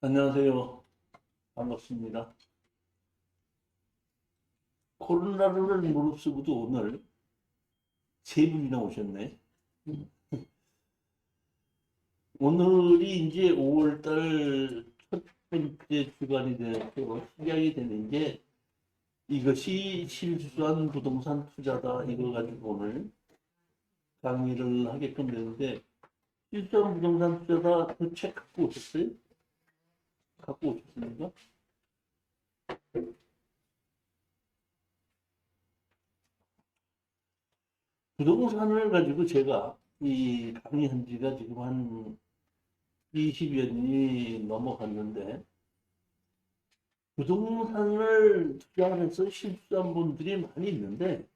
안녕하세요. 반갑습니다. 코로나를 무릅쓰고도 오늘 세 분이나 오셨네. 오늘이 이제 5월달 첫 번째 주간이 되고 시작이 되는 게 이것이 실수한 부동산 투자다. 이걸 가지고 오늘 강의를 하게끔 되는데 실수한 부동산 투자다 그 책 갖고 오셨어요? 갖고 오셨습니까? 부동산을 가지고 제가 이 강의한 지가 지금 한 20여 년이 넘어갔는데 부동산을 투자해서 실수한 분들이 많이 있는데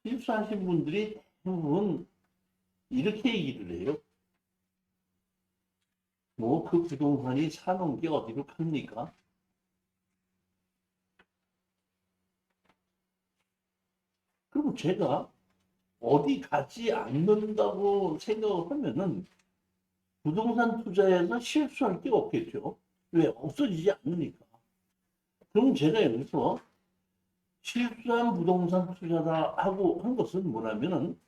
실수하신 분들이 대부분 이렇게 얘기를 해요. 뭐 그 부동산이 사놓은 게 어디로 팝니까? 그럼 제가 어디 가지 않는다고 생각을 하면은 부동산 투자에서 실수할 게 없겠죠. 왜? 없어지지 않으니까. 그럼 제가 여기서 실수한 부동산 투자다 하고 한 것은 뭐냐면은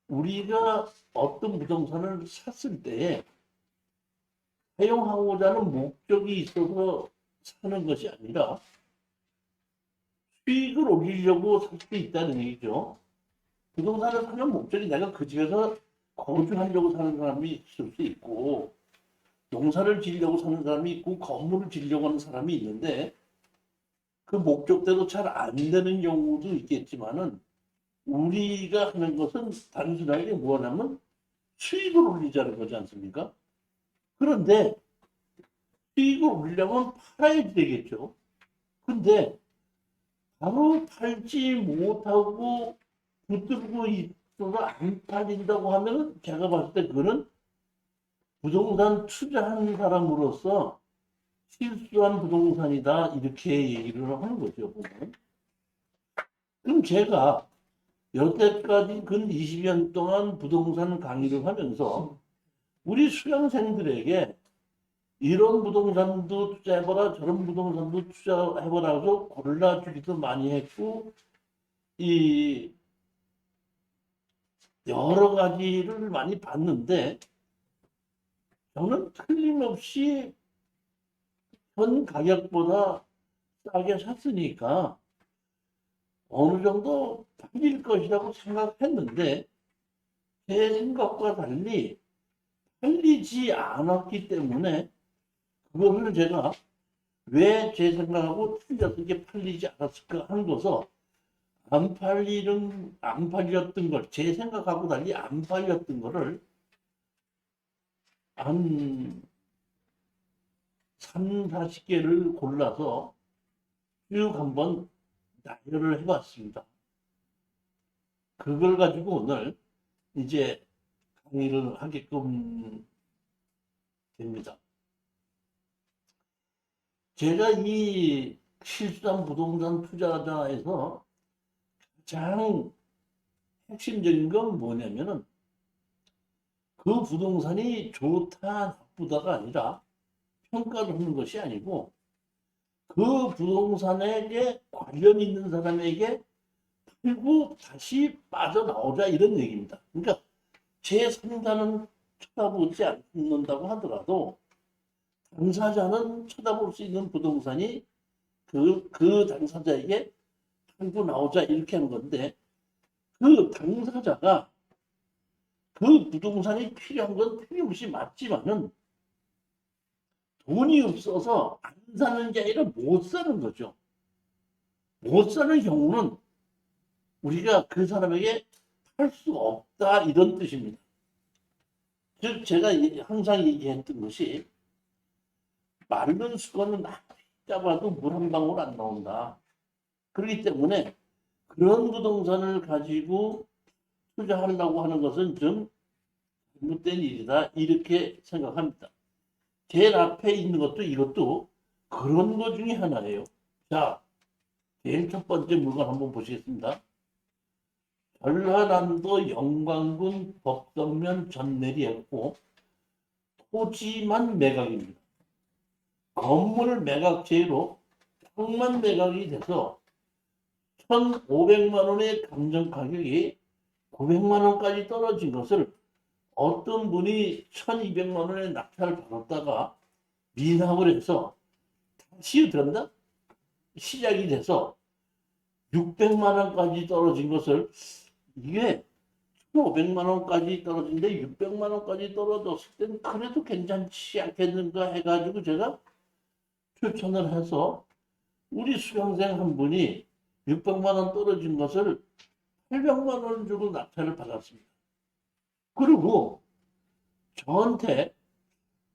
우리가 어떤 부동산을 샀을 때에 사용하고자 하는 목적이 있어서 사는 것이 아니라 수익을 올리려고 살 수도 있다는 얘기죠. 부동산을 사는 목적이 내가 그 집에서 거주하려고 사는 사람이 있을 수 있고 농사를 지으려고 사는 사람이 있고 건물을 지으려고 하는 사람이 있는데 그 목적대로 잘 안 되는 경우도 있겠지만은 우리가 하는 것은 단순하게 뭐냐면 수익을 올리자는 거지 않습니까? 그런데 수익을 올리려면 팔아야 되겠죠. 근데 바로 팔지 못하고 붙들고 있어서 안 팔린다고 하면은 제가 봤을 때 그거는 부동산 투자한 사람으로서 실수한 부동산이다 이렇게 얘기를 하는 거죠. 보면. 그럼 제가 여태까지 근 20년 동안 부동산 강의를 하면서 우리 수강생들에게 이런 부동산도 투자해보라 저런 부동산도 투자해보라고 골라주기도 많이 했고 이 여러 가지를 많이 봤는데 저는 틀림없이 현 가격보다 싸게 샀으니까 어느 정도 팔릴 것이라고 생각했는데 제 생각과 달리 팔리지 않았기 때문에 그거를 제가 왜 제 생각하고 틀려서 이게 팔리지 않았을까 하는 것을 안 팔렸던 걸, 제 생각하고 달리 안 팔렸던 거를 한 3, 40개를 골라서 쭉 한번 나열을 해봤습니다. 그걸 가지고 오늘 이제 강의를 하게끔 됩니다. 제가 이 실수한 부동산 투자자에서 가장 핵심적인 건 뭐냐면은 그 부동산이 좋다 나쁘다가 아니라 평가를 하는 것이 아니고 그 부동산에게 관련 있는 사람에게 팔고 다시 빠져나오자 이런 얘기입니다. 그러니까 제 상자는 쳐다보지 않는다고 하더라도 당사자는 쳐다볼 수 있는 부동산이 그 당사자에게 팔고 나오자 이렇게 하는 건데 그 당사자가 그 부동산이 필요한 건 틀림없이 맞지만은 돈이 없어서 안 사는 게 아니라 못 사는 거죠. 못 사는 경우는 우리가 그 사람에게 팔 수 없다 이런 뜻입니다. 즉 제가 항상 얘기했던 것이 마른 수건은 잡아도 물 한 방울 안 나온다. 그렇기 때문에 그런 부동산을 가지고 투자하려고 하는 것은 좀 잘못된 일이다 이렇게 생각합니다. 제일 앞에 있는 것도 이것도 그런 것 중에 하나예요. 자, 제일 첫 번째 물건 한번 보시겠습니다. 전라남도 영광군 법성면 전내리였고 토지만 매각입니다. 건물 매각제로 땅만 매각이 돼서 1,500만 원의 감정 가격이 900만 원까지 떨어진 것을 어떤 분이 1,200만 원의 낙찰을 받았다가 미납을 해서 다시 된다? 시작이 돼서 600만 원까지 떨어진 것을 이게 1,500만 원까지 떨어진데 600만 원까지 떨어졌을 때는 그래도 괜찮지 않겠는가 해가지고 제가 추천을 해서 우리 수강생 한 분이 600만 원 떨어진 것을 800만 원 주고 낙찰을 받았습니다. 그리고 저한테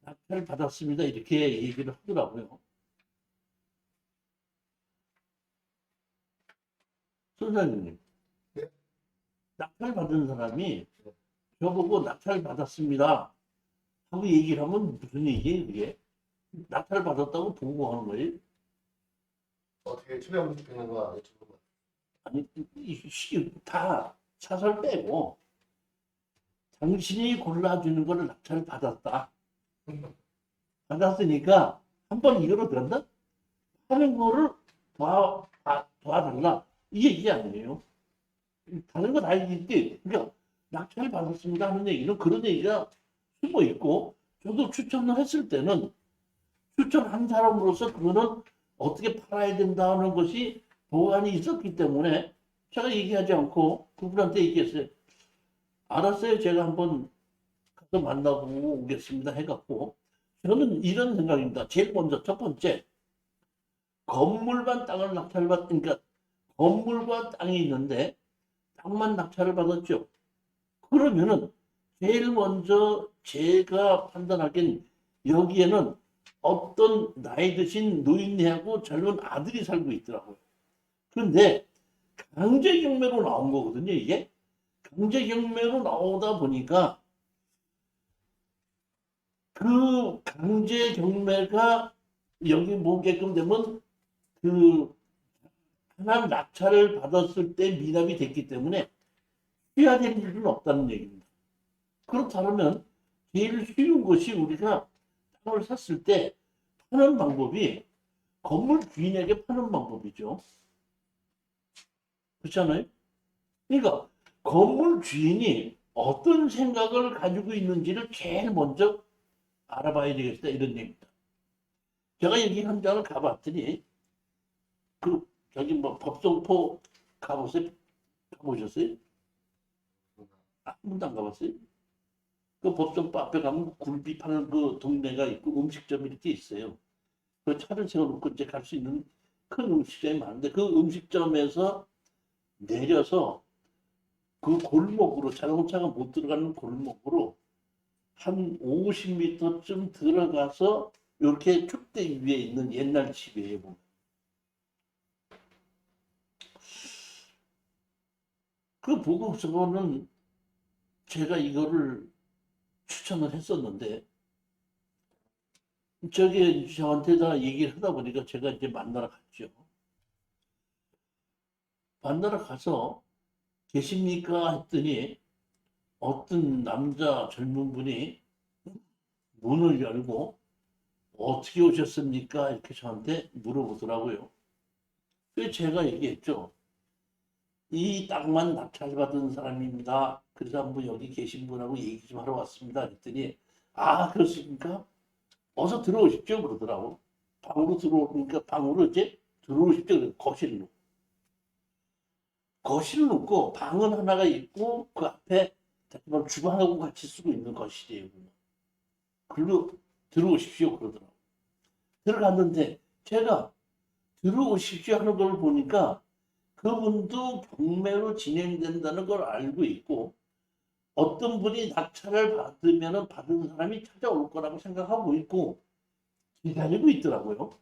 낙찰을 받았습니다. 이렇게 얘기를 하더라고요. 소장님, 네. 낙찰 받은 사람이 저보고 낙찰 받았습니다 하고 얘기를 하면 무슨 얘기예요, 그게? 낙찰 받았다고 보고하는 거예요? 어떻게 투명 듣는 거야? 유튜브. 아니, 다 사설 빼고 당신이 골라주는 거를 낙찰 받았다. 받았으니까 한번 이거로 된다? 하는 거를 도와달라. 이 얘기 아니에요. 다른 거 다 얘기인데, 그러니까 낙찰 받았습니다 하는 얘기는 그런 얘기가 숨어 있고, 저도 추천을 했을 때는 추천한 사람으로서 그거는 어떻게 팔아야 된다는 것이 보관이 있었기 때문에 제가 얘기하지 않고 그분한테 얘기했어요. 알았어요. 제가 한번 가서 만나보고 오겠습니다 해갖고 저는 이런 생각입니다. 제일 먼저 첫 번째, 건물만 땅을 낙찰받으니까 건물과 땅이 있는데 땅만 낙찰을 받았죠. 그러면은 제일 먼저 제가 판단하기엔 여기에는 어떤 나이 드신 노인네하고 젊은 아들이 살고 있더라고요. 그런데 강제 경매로 나온 거거든요, 이게. 강제 경매로 나오다 보니까 그 강제 경매가 여기 뭐게끔 되면 그 하나 낙찰을 받았을 때 미납이 됐기 때문에 해야 될 일은 없다는 얘기입니다. 그렇다면 제일 쉬운 것이 우리가 땅을 샀을 때 파는 방법이 건물 주인에게 파는 방법이죠. 그렇잖아요? 그러니까 건물 주인이 어떤 생각을 가지고 있는지를 제일 먼저 알아봐야 되겠다 이런 얘기입니다. 제가 여기 현장을 가봤더니 그 저기 뭐 법성포 가보셨어요? 한 번도 안 가봤어요? 그 법성포 앞에 가면 굴비 파는 그 동네가 있고 음식점이 이렇게 있어요. 그 차를 세워놓고 이제 갈 수 있는 큰 음식점이 많은데 그 음식점에서 내려서 그 골목으로 자동차가 못 들어가는 골목으로 한 50m쯤 들어가서 이렇게 축대 위에 있는 옛날 집이에요. 보면. 그 보고서는 제가 이거를 추천을 했었는데 저게 저한테 다 얘기를 하다 보니까 제가 이제 만나러 갔죠. 만나러 가서 계십니까? 했더니 어떤 남자 젊은 분이 문을 열고 어떻게 오셨습니까? 이렇게 저한테 물어보더라고요. 그래서 제가 얘기했죠. 이 땅만 낙찰받은 사람입니다. 그래서 한번 여기 계신 분하고 얘기 좀 하러 왔습니다. 그랬더니 아 그렇습니까? 어서 들어오십시오 그러더라고. 방으로 들어오니까 방으로 이제 들어오십시오. 거실로. 거실을 놓고 방은 하나가 있고 그 앞에 주방하고 같이 쓰고 있는 거실이에요. 글로 들어오십시오 그러더라고. 들어갔는데 제가 들어오십시오 하는 걸 보니까 그분도 경매로 진행된다는 걸 알고 있고 어떤 분이 낙찰을 받으면 받은 사람이 찾아올 거라고 생각하고 있고 기다리고 있더라고요.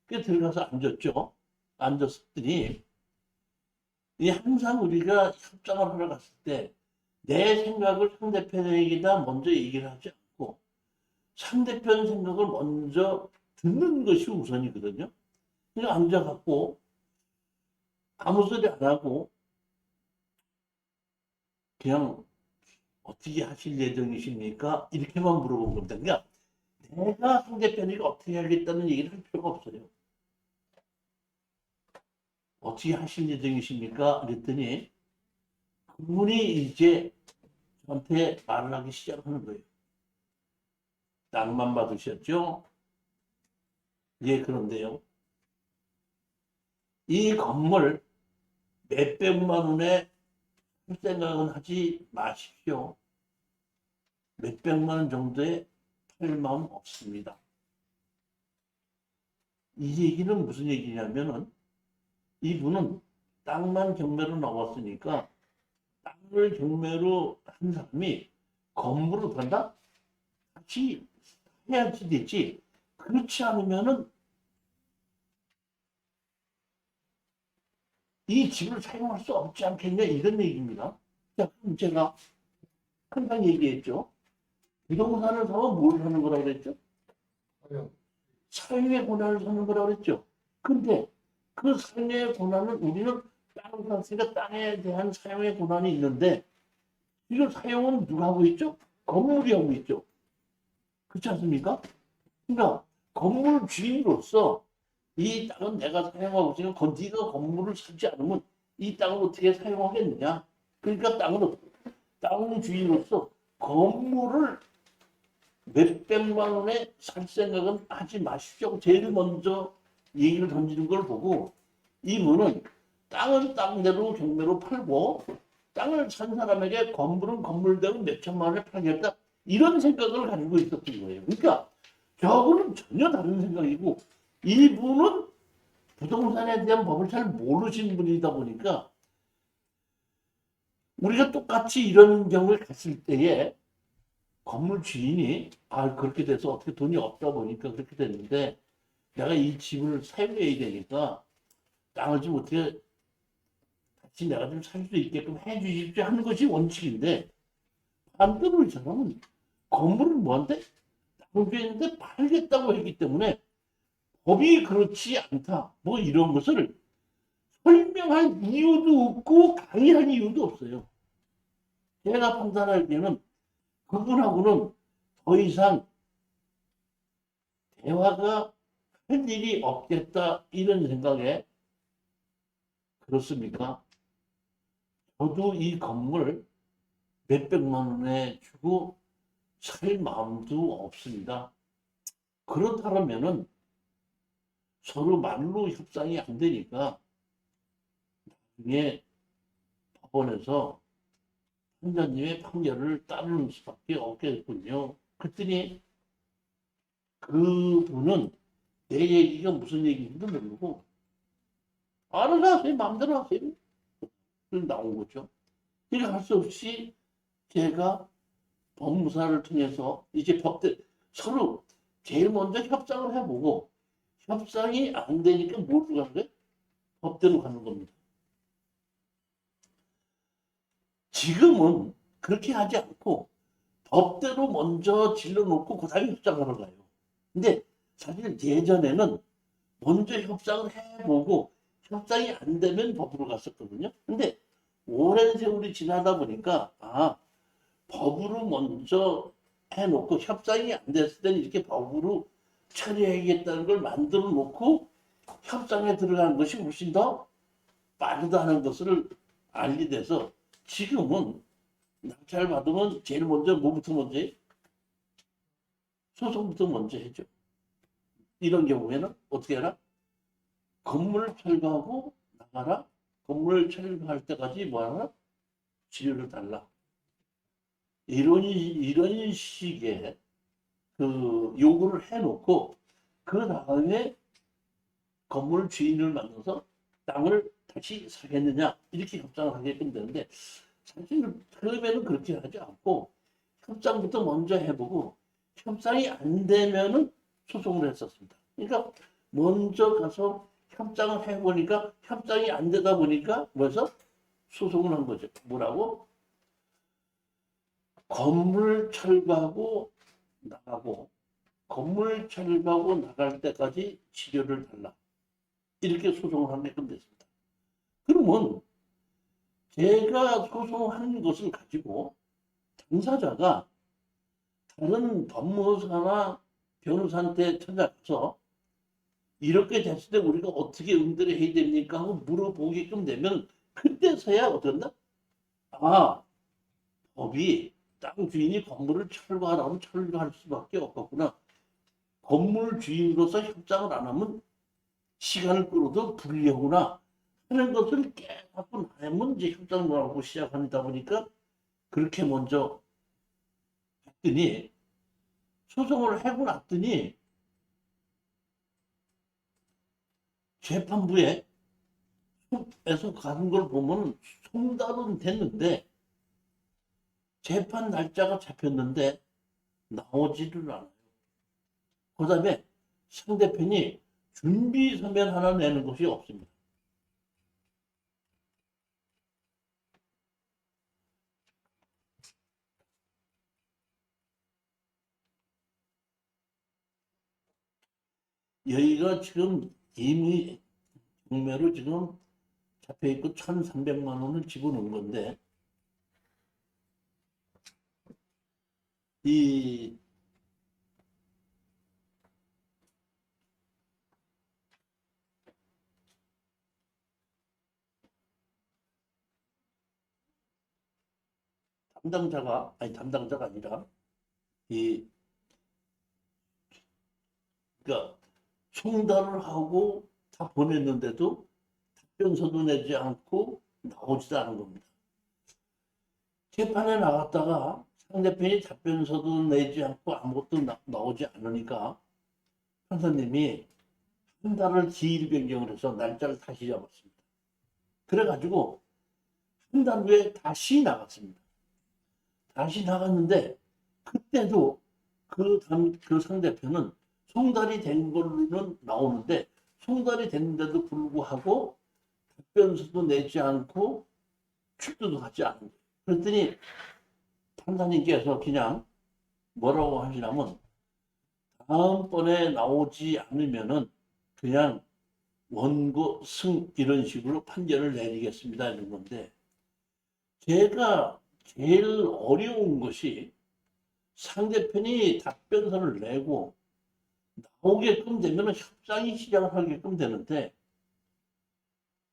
그래서 들어가서 앉았죠. 앉았더니 항상 우리가 협상을 하러 갔을 때 내 생각을 상대편에게다 먼저 얘기를 하지 않고 상대편 생각을 먼저 듣는 것이 우선이거든요. 그냥 앉아갖고 아무 소리 안 하고 그냥 어떻게 하실 예정이십니까? 이렇게만 물어본 겁니다. 그러니까 내가 상대편에게 어떻게 하겠다는 얘기를 할 필요가 없어요. 어떻게 하실 예정이십니까? 그랬더니 그분이 이제 저한테 말을 하기 시작하는 거예요. 땅만 받으셨죠? 예, 그런데요. 이 건물 몇백만 원에 살 생각은 하지 마십시오. 몇백만 원 정도에 팔 마음 없습니다. 이 얘기는 무슨 얘기냐면은 이분은 땅만 경매로 나왔으니까 땅을 경매로 한 사람이 건물을 판다? 같이 해야지 되지. 그렇지 않으면은 이 집을 사용할 수 없지 않겠냐 이런 얘기입니다. 자, 그럼 제가 항상 얘기했죠. 부동산을 사면 뭘 사는 거라고 그랬죠? 아니요. 사용의 권한을 사는 거라고 그랬죠. 근데 그 사용의 권한은 우리는 땅을 샀으니까 땅에 대한 사용의 권한이 있는데 이걸 사용은 누가 하고 있죠? 건물이 하고 있죠. 그렇지 않습니까? 그러니까 건물 주인으로서 이 땅은 내가 사용하고 있으니까 네가 건물을 사지 않으면 이 땅을 어떻게 사용하겠느냐. 그러니까 땅 주인으로서 건물을 몇백만 원에 살 생각은 하지 마십시오. 제일 먼저 얘기를 던지는 걸 보고 이분은 땅은 땅대로 경매로 팔고 땅을 산 사람에게 건물은 건물대로 몇천만 원에 팔겠다. 이런 생각을 가지고 있었던 거예요. 그러니까 저하고는 전혀 다른 생각이고 이분은 부동산에 대한 법을 잘 모르신 분이다 보니까 우리가 똑같이 이런 경우에 갔을 때에 건물 주인이 그렇게 돼서 어떻게 돈이 없다 보니까 그렇게 됐는데 내가 이 집을 사용해야 되니까 땅을 좀 어떻게 같이 내가 좀 살 수 있게끔 해 주십시오 하는 것이 원칙인데 반대로 이 사람은 건물을 뭐한테 땅을 주인한테 팔겠다고 했기 때문에 법이 그렇지 않다 뭐 이런 것을 설명할 이유도 없고 강의할 이유도 없어요. 제가 판단하기에는 그분하고는 더 이상 대화가 할 일이 없겠다 이런 생각에 그렇습니까? 저도 이 건물 몇백만 원에 주고 살 마음도 없습니다. 그렇다면은 서로 말로 협상이 안 되니까 나중에 법원에서 판사님의 판결을 따르는 수밖에 없겠군요. 그랬더니 그분은 내 얘기가 무슨 얘기인지도 모르고 알아서 하세요. 마음대로 하세요. 나온 거죠. 그러니까 할 수 없이 제가 법무사를 통해서 이제 법대 서로 제일 먼저 협상을 해보고 협상이 안 되니까 뭘로 가는 거예요? 법대로 가는 겁니다. 지금은 그렇게 하지 않고 법대로 먼저 질러놓고 그 다음에 협상하러 가요. 근데 사실 예전에는 먼저 협상을 해보고 협상이 안 되면 법으로 갔었거든요. 근데 오랜 세월이 지나다 보니까 법으로 먼저 해놓고 협상이 안 됐을 때는 이렇게 법으로 처리하겠다는 걸 만들어 놓고 협상에 들어가는 것이 훨씬 더 빠르다는 것을 알게 돼서 지금은 낙찰 받으면 제일 먼저 뭐부터 먼저 해? 소송부터 먼저 해죠. 이런 경우에는 어떻게 하라? 건물을 철거하고 나가라. 건물을 철거할 때까지 뭐하라? 지료를 달라. 이런 식의 그 요구를 해놓고 그 다음에 건물 주인을 만나서 땅을 다시 사겠느냐 이렇게 협상을 하게끔 되는데 사실 처음에는 그렇게 하지 않고 협상부터 먼저 해보고 협상이 안 되면은 소송을 했었습니다. 그러니까 먼저 가서 협상을 해보니까 협상이 안 되다 보니까 뭐해서 소송을 한 거죠. 뭐라고? 건물 철거하고 나가고 건물 철거하고 나갈 때까지 치료를 달라. 이렇게 소송을 하게끔 됐습니다. 그러면 제가 소송한 것을 가지고 당사자가 다른 법무사나 변호사한테 찾아가서 이렇게 됐을 때 우리가 어떻게 응대를 해야 됩니까 하고 물어보게끔 되면 그때서야 어떤다? 아, 법이 땅 주인이 건물을 철거하라면 철거할 수밖에 없겠구나. 건물 주인으로서 협상을 안 하면 시간을 끌어도 불리하구나 하는 것을 깨닫고 나면 이제 협상을 하고 시작하다 보니까 그렇게 먼저 했더니 소송을 하고 났더니 재판부에 에서 가는 걸 보면 송달은 됐는데 재판 날짜가 잡혔는데 나오지를 않아요. 그 다음에 상대편이 준비 서면 하나 내는 것이 없습니다. 여기가 지금 이미 경매로 지금 잡혀있고 1,300만 원을 집어넣은 건데 이 담당자가 아니라 이 그러니까 송달을 하고 다 보냈는데도 답변서도 내지 않고 나오지도 않은 겁니다. 재판에 나갔다가 상대편이 답변서도 내지 않고 아무것도 나오지 않으니까 판사님이 한 달을 기일 변경을 해서 날짜를 다시 잡았습니다. 그래가지고 한 달 후에 다시 나갔습니다. 다시 나갔는데 그때도 그 상대편은 송달이 된 걸로는 나오는데 송달이 됐는데도 불구하고 답변서도 내지 않고 출두도 하지 않은 거예요. 그랬더니 판사님께서 그냥 뭐라고 하시냐면 다음번에 나오지 않으면은 그냥 원고 승 이런 식으로 판결을 내리겠습니다 이런 건데 제가 제일 어려운 것이 상대편이 답변서를 내고 나오게끔 되면 협상이 시작을 하게끔 되는데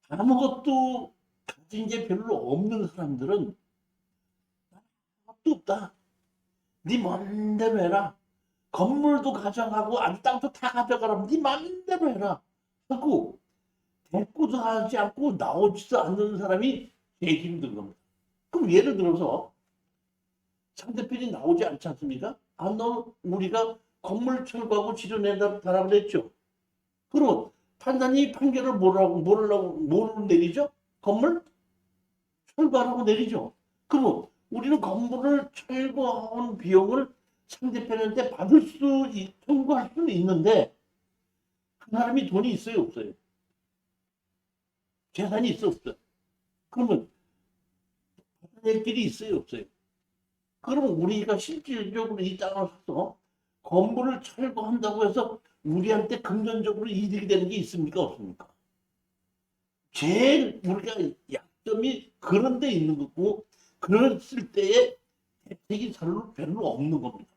아무것도 가진 게 별로 없는 사람들은 아무것도 없다. 네 맘대로 해라. 건물도 가져가고 아주 땅도 다 가져가라면 네 맘대로 해라. 하고 대꾸도 하지 않고 나오지도 않는 사람이 제일 힘든 겁니다. 그럼 예를 들어서 상대편이 나오지 않지 않습니까? 아, 너 우리가 건물 철거하고 지르내달라고 그랬죠. 그럼 판단이 판결을 뭐를 내리죠? 건물 철거하라고 내리죠. 그럼 우리는 건물을 철거한 비용을 상대편한테 청구할 수는 있는데 그 사람이 돈이 있어요, 없어요? 재산이 있어, 없어요? 그러면 받아낼 길이 있어요, 없어요? 그러면 우리가 실질적으로 이 땅을 사서 건물을 철거한다고 해서 우리한테 금전적으로 이득이 되는 게 있습니까, 없습니까? 제일 우리가 약점이 그런 데 있는 거고 그랬을 때에 혜택이 별로 없는 겁니다.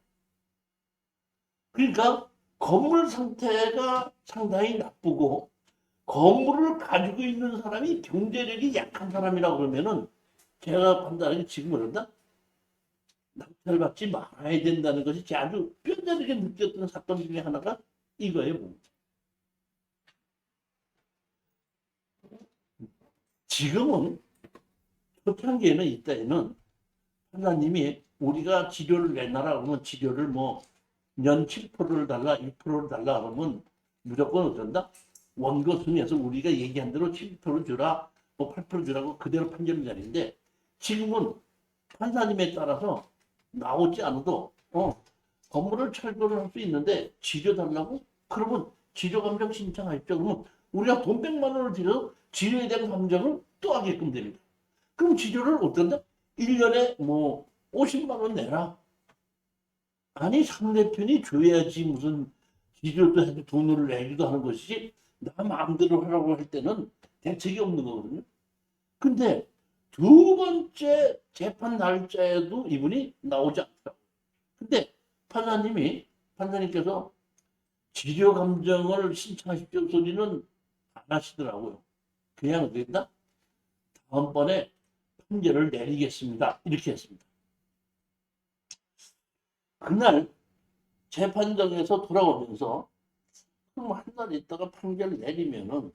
그러니까 건물 상태가 상당히 나쁘고 건물을 가지고 있는 사람이 경제력이 약한 사람이라고 그러면은 제가 판단하기 지금 그런다? 낙찰받지 말아야 된다는 것이 제 아주 뼈저리게 느꼈던 사건 중에 하나가 이거예요. 지금은 초창기에는 이때에는 판사님이 우리가 치료를 내놔라 그러면 치료를 뭐 연 7%를 달라 6%를 달라 그러면 무조건 어쩐다? 원고승에서 우리가 얘기한 대로 7% 주라 뭐 8% 주라고 그대로 판결을 내리는데 지금은 판사님에 따라서 나오지 않아도 건물을 철거를 할 수 있는데 치료 달라고? 그러면 치료감정 신청하십시오. 그러면 우리가 돈 100만 원을 들여 치료에 대한 감정을 또 하게끔 됩니다. 그럼 치료를 어떤다? 1년에 뭐 50만 원 내라. 아니 상대편이 줘야지 무슨 치료도 해도 돈을 내기도 하는 것이지 나 마음대로 하라고 할 때는 대책이 없는 거거든요. 근데 두 번째 재판 날짜에도 이분이 나오지 않더라고요. 근데 판사님께서 지료 감정을 신청하십시오 소리는 안 하시더라고요. 그냥 어디다 다음번에 판결을 내리겠습니다. 이렇게 했습니다. 그날 재판정에서 돌아오면서 그럼 한 달 있다가 판결을 내리면은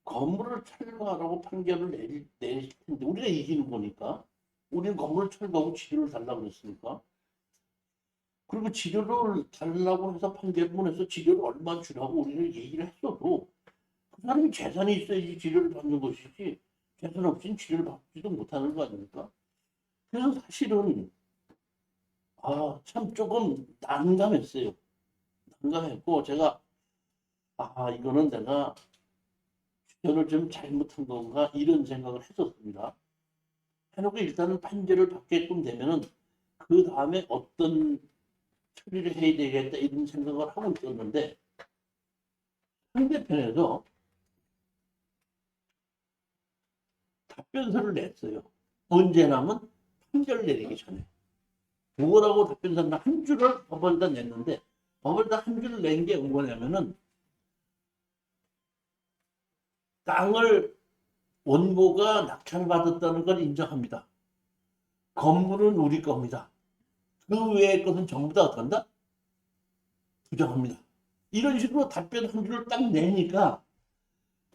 건물을 철거하라고 판결을 내릴 텐데 우리가 이기는 거니까 우리는 건물을 철거하고 치료를 달라고 그랬으니까 그리고 치료를 달라고 해서 판결문에서 치료를 얼마 주라고 우리는 얘기를 했어도 그 사람이 재산이 있어야지 치료를 받는 것이지 재산 없이는 치료를 받지도 못하는 거 아닙니까? 그래서 사실은 참 조금 난감했어요. 난감했고 제가 이거는 내가 주변을 좀 잘못한 건가 이런 생각을 했었습니다. 해놓고 일단은 판결을 받게끔 되면은 그 다음에 어떤 처리를 해야 되겠다 이런 생각을 하고 있었는데 상대편에서 답변서를 냈어요. 언제냐면 판결 내리기 전에. 뭐라고 답변서를 한 줄을 법원에다 냈는데 법원에다 한 줄을 낸 게 뭐냐면은 땅을 원고가 낙찰받았다는 걸 인정합니다. 건물은 우리 겁니다. 그 외의 것은 전부 다 어떤다? 부정합니다. 이런 식으로 답변 한 줄을 딱 내니까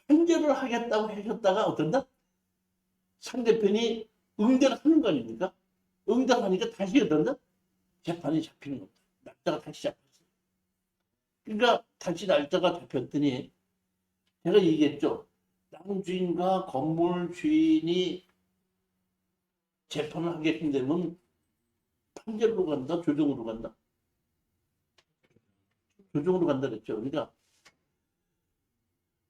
판결을 하겠다고 하셨다가 어떤다? 상대편이 응대를 하는 거 아닙니까? 응답하니까 다시 어떤다? 재판이 잡히는 겁니다. 날짜가 다시 잡혔어요. 그러니까 다시 날짜가 잡혔더니 제가 얘기했죠. 땅 주인과 건물 주인이 재판을 하게끔 되면 판결로 간다, 조정으로 간다. 조정으로 간다 그랬죠. 그러니까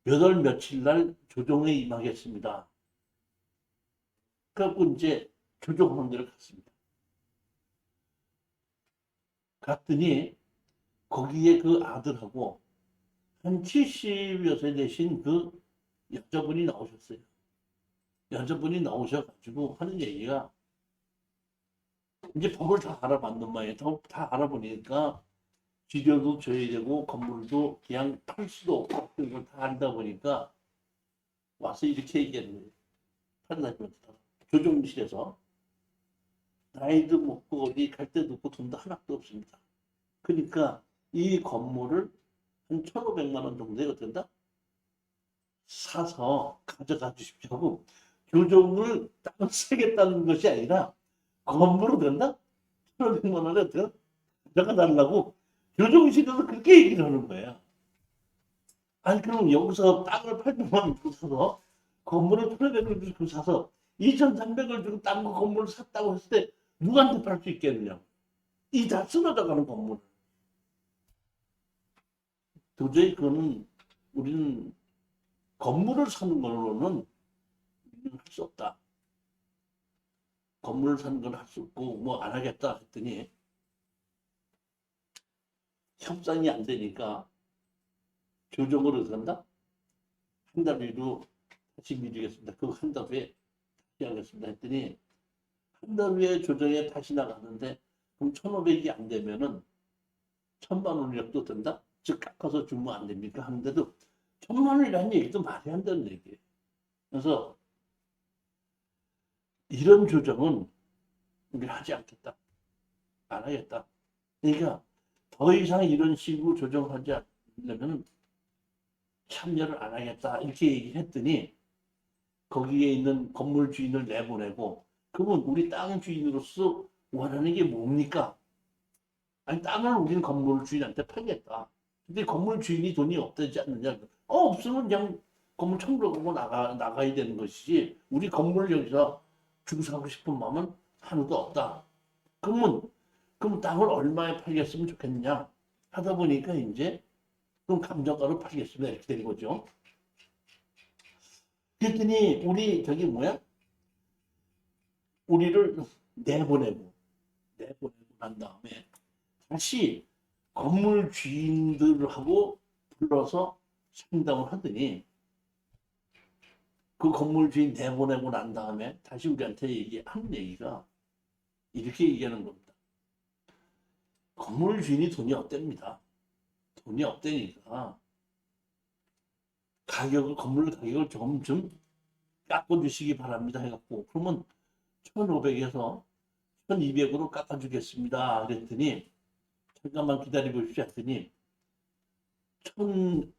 몇 월 며칠 날 조정에 임하겠습니다. 그래갖고 이제 조정하는 데를 갔습니다. 갔더니 거기에 그 아들하고 한 70여 세 되신 그 여자분이 나오셨어요. 여자분이 나오셔가지고 하는 얘기가 이제 법을 다 알아봤는 말이에요. 다 알아보니까 지료도 줘야 되고 건물도 그냥 팔 수도 없고 그걸 다 안다 보니까 와서 이렇게 얘기하는 거예요. 판사님한테 조정실에서 나이도 먹고 어디 갈 데도 없고 돈도 하나도 없습니다. 그러니까 이 건물을 한 1,500만 원 정도에 어떤다? 사서 가져가 주십시오 하고 조정을 땅을 사겠다는 것이 아니라 건물을 된다? 1,500만 원에 어떻게 가져가 달라고 조정실에서 그렇게 얘기를 하는 거예요. 아니 그럼 여기서 땅을 800만 원 주고 사서 건물을 1,500을 주고 사서 2,300을 주고 땅 건물을 샀다고 했을 때 누구한테 팔 수 있겠느냐. 이 다 쓰러져가는 건물. 도저히 그거는 우리는 건물을 사는 걸로는 할 수 없다. 건물을 사는 건 할 수 없고 뭐 안 하겠다 했더니 협상이 안 되니까 조정을 어떻게 한다? 한 달 뒤로 다시 미루겠습니다. 그 한 달 후에 다시 하겠습니다 했더니 한 달 후에 조정에 다시 나갔는데 그럼 1,500이 안 되면은 1,000만 원이라도 된다? 즉 깎아서 주면 안 됩니까? 하는데도 1,000만 원이라는 얘기도 말이 안 되는 얘기예요. 그래서 이런 조정은 우리 하지 않겠다. 안 하겠다. 그러니까 더 이상 이런 식으로 조정하지 않으려면 참여를 안 하겠다. 이렇게 얘기를 했더니 거기에 있는 건물 주인을 내보내고 그러면 우리 땅 주인으로서 원하는 게 뭡니까? 아니 땅을 우리는 건물 주인한테 팔겠다. 근데 건물 주인이 돈이 없다지 않느냐? 없으면 그냥 건물 청구하고 나가야 되는 것이지 우리 건물 여기서 주고 사고 싶은 마음은 하나도 없다. 그럼 땅을 얼마에 팔겠으면 좋겠느냐 하다 보니까 이제 그럼 감정가로 팔겠습니다 이렇게 되는 거죠. 그랬더니 우리 저기 뭐야? 우리를 내보내고 난 다음에 다시 건물 주인들하고 불러서 상담을 하더니 그 건물 주인 내보내고 난 다음에 다시 우리한테 하는 얘기가 이렇게 얘기하는 겁니다. 건물 주인이 돈이 없답니다. 돈이 없다니까 건물 가격을 좀 깎아주시기 바랍니다 해갖고 그러면 1,500에서 1,200으로 깎아주겠습니다 그랬더니 잠깐만 기다려 보십시오 했더니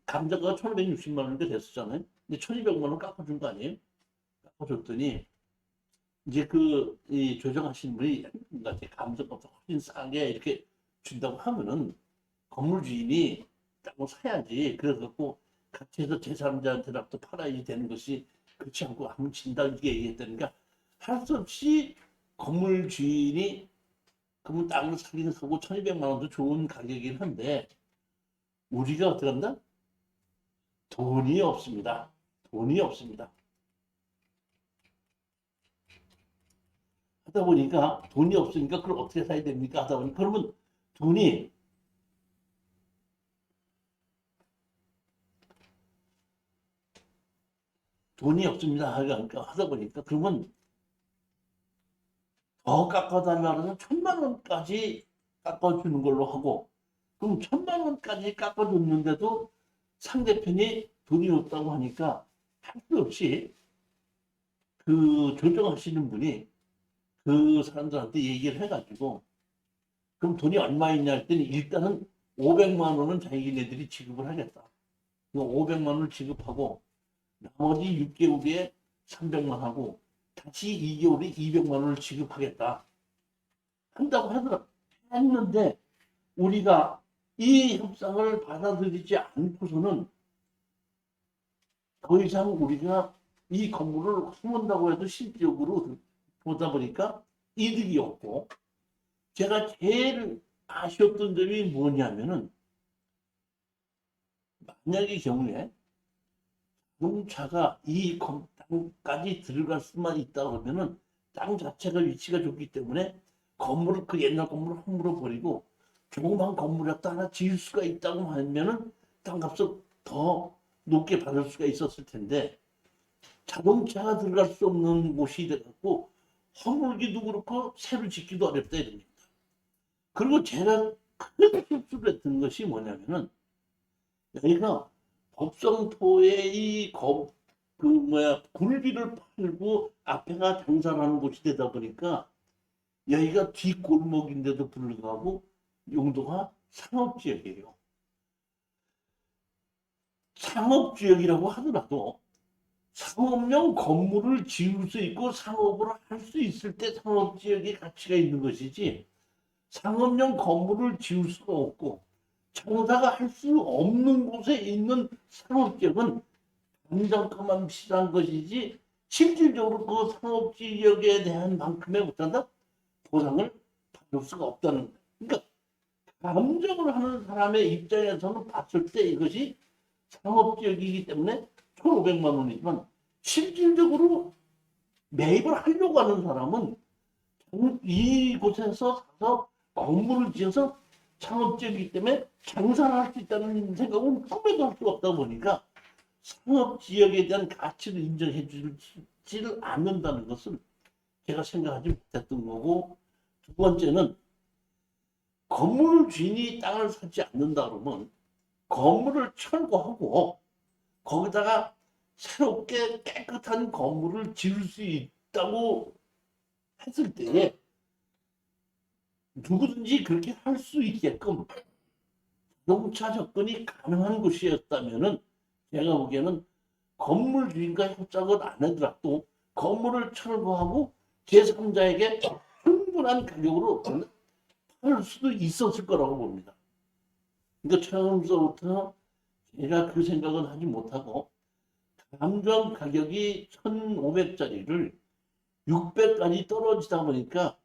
감자가 1,560만 원인가 됐었잖아요. 근데 1,200만 원 깎아준 거 아니에요? 깎아줬더니 이제 이 조정하신 분이 감자값도 훨씬 싸게 이렇게 준다고 하면은 건물 주인이 땅을 사야지. 그래갖고 같이 해서 제3자한테라도 팔아야 되는 것이 그렇지 않고 아무 진다 이게 얘기했다니까 할 수 없이 건물 주인이 그러면 땅을 사기는 사고 1,200만 원도 좋은 가격이긴 한데 우리가 어떻게 한다? 돈이 없습니다. 돈이 없습니다. 하다 보니까 돈이 없으니까 그걸 어떻게 사야 됩니까? 하다 보니까 그러면 돈이 없습니다. 그러니까 하다 보니까 그러면 더 깎아달라고 해서 1,000만 원까지 깎아주는 걸로 하고 그럼 1,000만 원까지 깎아줬는데도 상대편이 돈이 없다고 하니까 할 수 없이 그 조정하시는 분이 그 사람들한테 얘기를 해가지고 그럼 돈이 얼마 있냐 했더니 일단은 500만 원은 자기네들이 지급을 하겠다. 500만 원을 지급하고 나머지 6개월에 300만 하고 다시 2개월에 200만 원을 지급하겠다. 한다고 하더라. 했는데 우리가 이 협상을 받아들이지 않고서는 더 이상 우리가 이 건물을 허문다고 해도 실질적으로 보다 보니까 이득이 없고 제가 제일 아쉬웠던 점이 뭐냐면은 만약의 경우에 자동차가 이 땅까지 들어갈 수만 있다 그러면은 땅 자체가 위치가 좋기 때문에 건물을 그 옛날 건물을 허물어 버리고 조그만 건물이라도 하나 지을 수가 있다고 하면은 땅값을 더 높게 받을 수가 있었을 텐데 자동차가 들어갈 수 없는 곳이 돼갖고 허물기도 그렇고 새로 짓기도 어렵다 이럽니다. 그리고 제가 큰 실수를 했던 것이 뭐냐면은 여기가 법성포에 굴비를 팔고 앞에가 장사하는 곳이 되다 보니까 여기가 뒷골목인데도 불구하고 용도가 상업지역이에요. 상업지역이라고 하더라도 상업용 건물을 지을 수 있고 상업을 할 수 있을 때 상업지역의 가치가 있는 것이지 상업용 건물을 지을 수가 없고 장사가 할 수 없는 곳에 있는 상업지역은 당장값만 비싼 것이지 실질적으로 그 상업지역에 대한 만큼의 못한다 보상을 받을 수가 없다는 거예요. 그러니까 감정을 하는 사람의 입장에서는 봤을 때 이것이 상업지역이기 때문에 1,500만 원이지만 실질적으로 매입을 하려고 하는 사람은 이곳에서 사서 건물을 지어서 상업지역이기 때문에 장사를 할 수 있다는 생각은 꿈에도 할 수가 없다 보니까 상업지역에 대한 가치를 인정해 주지를 않는다는 것을 제가 생각하지 못했던 거고 두 번째는 건물 주인이 땅을 사지 않는다 그러면 건물을 철거하고 거기다가 새롭게 깨끗한 건물을 지을 수 있다고 했을 때에 누구든지 그렇게 할 수 있게끔 자동차 접근이 가능한 곳이었다면은 제가 보기에는 건물 주인과 협상을 안 하더라도 건물을 철거하고 제3자에게 충분한 가격으로 팔 수도 있었을 거라고 봅니다. 그러니까 처음부터 제가 그 생각은 하지 못하고 감정 가격이 1,500짜리를 600까지 떨어지다 보니까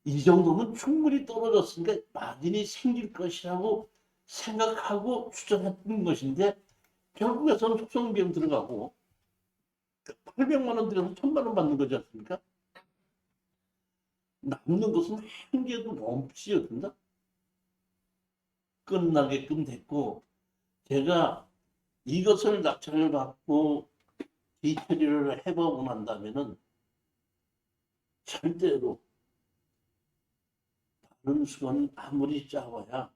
이 정도면 충분히 떨어졌으니까 마진이 생길 것이라고 생각하고 추정했던 것인데 결국에서는 소송 비용 들어가고 800만 원 들여서 1,000만 원 받는 거지 않습니까? 남는 것은 한 개도 없이였습니다. 끝나게끔 됐고 제가 이것을 낙찰을 받고 뒤처리를 해보고 난다면은 절대로 다른 수건 아무리 짜봐야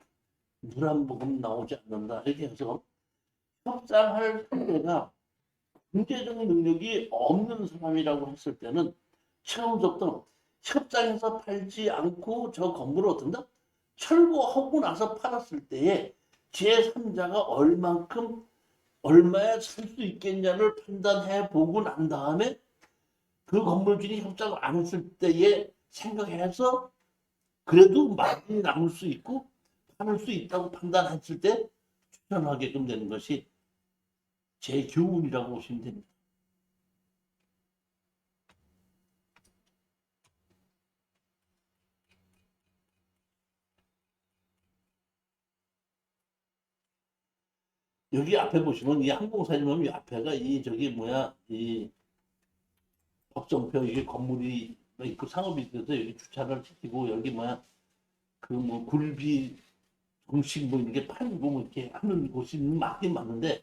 물 한 모금 나오지 않는다. 이렇게 해서 협상할 상대가 경제적 능력이 없는 사람이라고 했을 때는 처음부터 협상해서 팔지 않고 저 건물을 어떤다? 철거하고 나서 팔았을 때에 제3자가 얼마에 살 수 있겠냐를 판단해 보고 난 다음에 그 건물주인이 협상을 안 했을 때에 생각해서 그래도 많이 남을 수 있고 팔을 수 있다고 판단했을 때 추천하게끔 되는 것이 제 교훈이라고 보시면 됩니다. 여기 앞에 보시면 이 항공사진 보면 이 앞에가 이 저기 뭐야 이 법정표 이게 건물이 있고 상업이 있어서 여기 주차를 시키고 여기 뭐야 그 뭐 굴비 정식 뭐 이렇게 팔고 뭐 이렇게 하는 곳이 맞긴 맞는데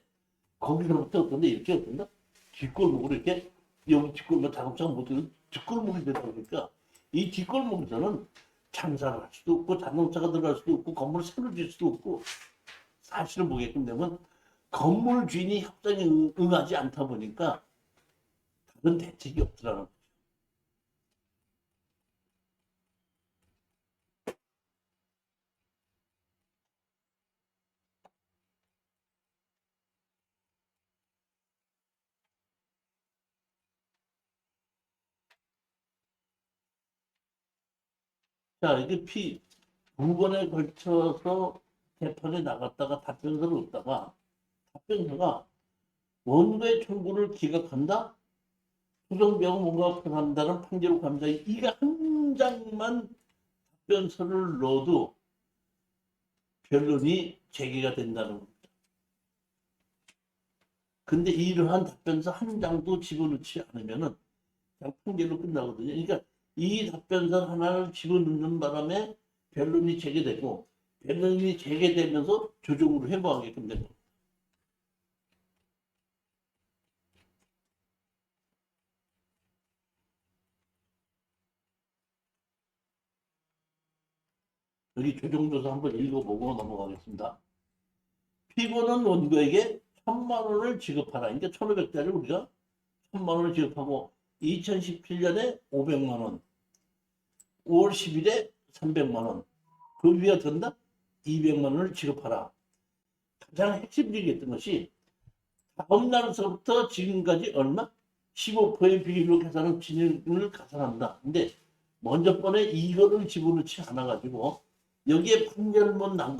거기서부터 어떤데 이렇게 어떤다 뒷골목으로 이렇게 여기 뒷골목 자동차가 못 들어 뒷골목이 되다 보니까 이 뒷골목에서는 장사를 할 수도 없고 자동차가 들어갈 수도 없고 건물을 새로 질 수도 없고 사실을 보게끔 되면 건물 주인이 협상에 응하지 않다 보니까 다른 대책이 없더라는 거죠. 자, 이게 두 번에 걸쳐서 재판에 나갔다가 답변서를 얻다가 답변서가 원고의 청구를 기각한다? 소송비하고 뭔가 표현한다는 판결을 감사히 이가 한 장만 답변서를 넣어도 변론이 제기가 된다는 겁니다. 근데 이러한 답변서 한 장도 집어넣지 않으면은 그냥 판결로 끝나거든요. 그러니까 이 답변서 하나를 집어넣는 바람에 변론이 재개되고 변론이 재개되면서 조정으로 회부하게끔 되고 여기 조정조서 한번 읽어보고 넘어가겠습니다. 피고는 원고에게 1,000만 원을 지급하라. 그러니까 1,500짜리 우리가 1,000만 원을 지급하고 2017년에 500만 원, 5월 10일에 300만 원, 그 위에 든다 200만 원을 지급하라. 가장 핵심적이었던 것이 다음 날서부터 지금까지 얼마? 15% 비율로 계산한 진행을 가산한다. 근데 먼저 번에 이거를 집어넣지 않아가지고 여기에 판결문 난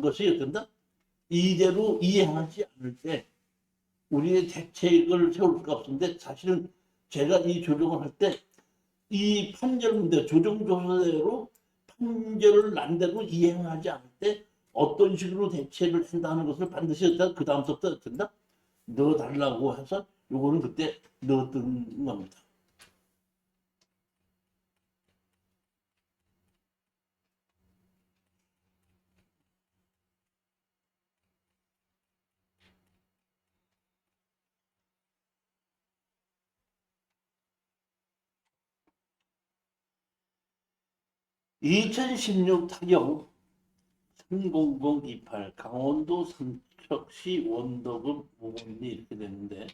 것이 어떤다? 이대로 이행하지 않을 때 우리의 대책을 세울 수가 없는데 사실은 제가 이 조정을 할 때 이 판결문대 조정조서대로 판결을 난 대로 이행하지 않을 때 어떤 식으로 대책을 한다는 것을 반드시 그 다음부터 된다 넣어달라고 해서 요거는 그때 넣었던 겁니다. 2016 타경 30028 강원도 삼척시 원덕읍 모금리 이렇게 되는데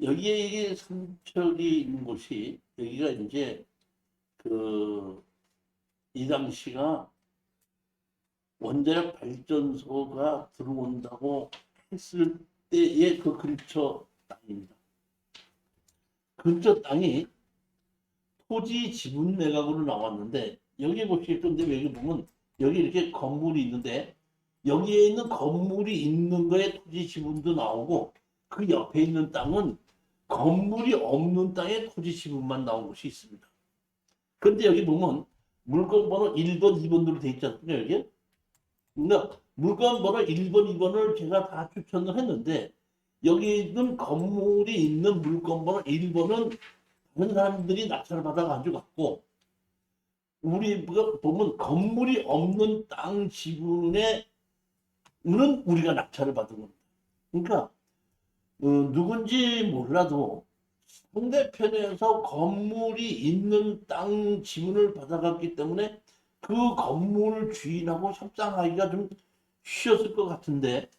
여기에 이게 삼척이 있는 곳이 여기가 이제 이 당시가 원자력 발전소가 들어온다고 했을 때의 그 근처 땅입니다. 근처 땅이 토지 지분 매각으로 나왔는데 여기 보시겠죠. 근데 여기 보면 여기 이렇게 건물이 있는데 여기에 있는 건물이 있는 거에 토지 지분도 나오고 그 옆에 있는 땅은 건물이 없는 땅에 토지 지분만 나온 곳이 있습니다. 근데 여기 보면 물건 번호 1번, 2번으로 돼 있지 않습니까? 여기? 그러니까 물건 번호 1번, 2번을 제가 다 추천을 했는데 여기 있는 건물이 있는 물건 번호 1번은 다른 사람들이 낙찰을 받아 가지고 갔고 우리가 보면 건물이 없는 땅 지분에 는 우리가 낙찰을 받은 겁니다. 그러니까 누군지 몰라도 상대편에서 건물이 있는 땅 지분을 받아갔기 때문에 그 건물 주인하고 협상하기가 좀 쉬웠을 것 같은데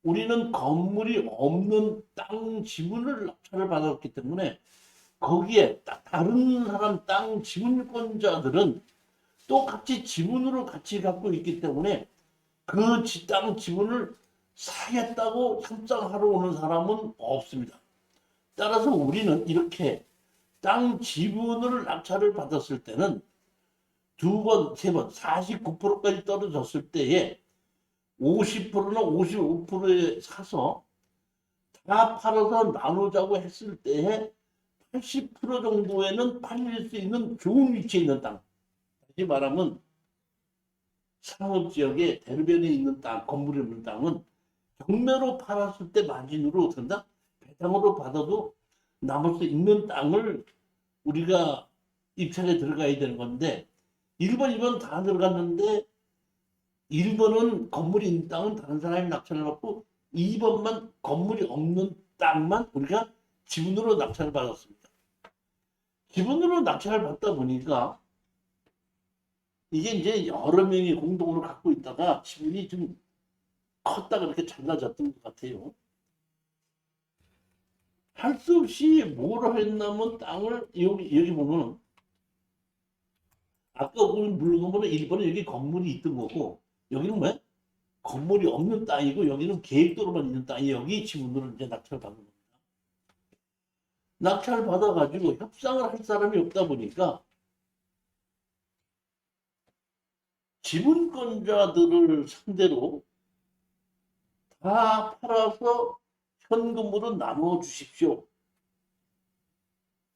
우리는 건물이 없는 땅 지분을 낙찰을 받았기 때문에 거기에 다른 사람 땅 지분권자들은 똑같이 지분으로 같이 갖고 있기 때문에 그 땅 지분을 사겠다고 협상하러 오는 사람은 없습니다. 따라서 우리는 이렇게 땅 지분을 낙찰을 받았을 때는 두 번, 세 번, 49%까지 떨어졌을 때에 50%나 55%에 사서 다 팔아서 나누자고 했을 때에 80% 정도에는 팔릴 수 있는 좋은 위치에 있는 땅. 다시 말하면 상업지역에 대로변에 있는 땅, 건물이 있는 땅은 경매로 팔았을 때 마진으로 든다? 배당으로 받아도 남을 수 있는 땅을 우리가 입찰에 들어가야 되는 건데 1번, 2번 다 들어갔는데 1번은 건물이 있는 땅은 다른 사람이 낙찰을 받고 2번만 건물이 없는 땅만 우리가 지분으로 낙찰을 받았습니다. 지분으로 낙찰을 받다 보니까 이게 이제 여러 명이 공동으로 갖고 있다가 지분이 좀 컸다가 이렇게 잘라졌던 것 같아요. 할 수 없이 뭐를 했냐면 땅을 여기 보면 아까 우리 물어보면 1번은 여기 건물이 있던 거고 여기는 뭐야? 건물이 없는 땅이고 여기는 계획도로만 있는 땅이 여기 지분으로 이제 낙찰을 받는 겁니다. 낙찰을 받아가지고 협상을 할 사람이 없다 보니까 지분권자들을 상대로 다 팔아서 현금으로 나누어 주십시오.